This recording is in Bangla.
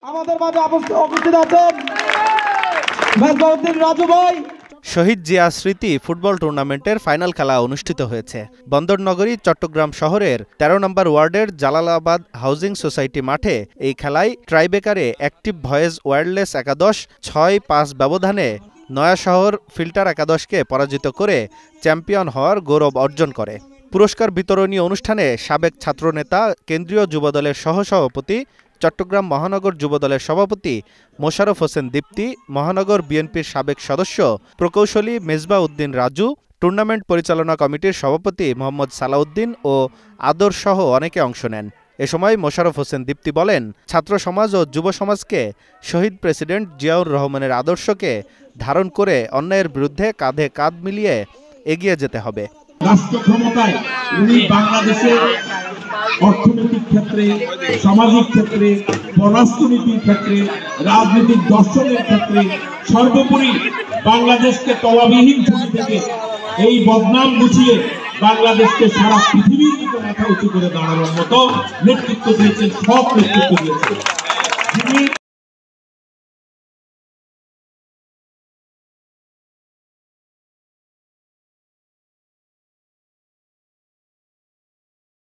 আমাদের মাঝে উপস্থিত আছেন মেজবাউদ্দিন রাজু ভাই। শহীদ জিয়া স্মৃতি ফুটবল টুর্নামেন্টের ফাইনাল খেলা অনুষ্ঠিত হয়েছে বন্দরনগরী চট্টগ্রাম শহরের ১৩ নম্বর ওয়ার্ডের জালালাবাদ হাউজিং সোসাইটি মাঠে। এই খেলায় ট্রাইবেকারে অ্যাক্টিভ ভয়েস ওয়্যারলেস একাদশ ৬-৫ ব্যবধানে নয়া শহর ফিল্টার একাদশকে পরাজিত করে চ্যাম্পিয়ন হওয়ার গৌরব অর্জন করে। পুরস্কার বিতরণী অনুষ্ঠানে সাবেক ছাত্রনেতা, কেন্দ্রীয় যুবদলের সহসভাপতি, চট্টগ্রাম মহানগর যুবদলের সভাপতি মোশাররফ হোসেন দীপ্তি, মহানগর বিএনপির সাবেক সদস্য প্রকৌশলী মেজবাউদ্দিন রাজু, টুর্নামেন্ট পরিচালনা কমিটির সভাপতি মোহাম্মদ সালাউদ্দিন ও আদরসহ অনেকে অংশ নেন। এ সময় মোশাররফ হোসেন দীপ্তি বলেন, ছাত্র সমাজ ও যুব সমাজকে শহীদ প্রেসিডেন্ট জিয়াউর রহমানের আদর্শকে ধারণ করে অন্যায়ের বিরুদ্ধে কাঁধে কাঁধ মিলিয়ে এগিয়ে যেতে হবে। রাষ্ট্র ক্ষমতায় উনি বাংলাদেশের অর্থনৈতিক ক্ষেত্রে, সামাজিক ক্ষেত্রে, পররাষ্ট্রনীতির ক্ষেত্রে, রাজনৈতিক দর্শনের ক্ষেত্রে সর্বোপরি বাংলাদেশকে তলাবিহীন ঝুঁকি থেকে এই বদনাম গুছিয়ে বাংলাদেশকে সারা পৃথিবীর দিকে মাথা উঁচু করে দাঁড়ানোর মতো নেতৃত্ব দিয়েছেন, সব নেতৃত্ব দিয়েছেন।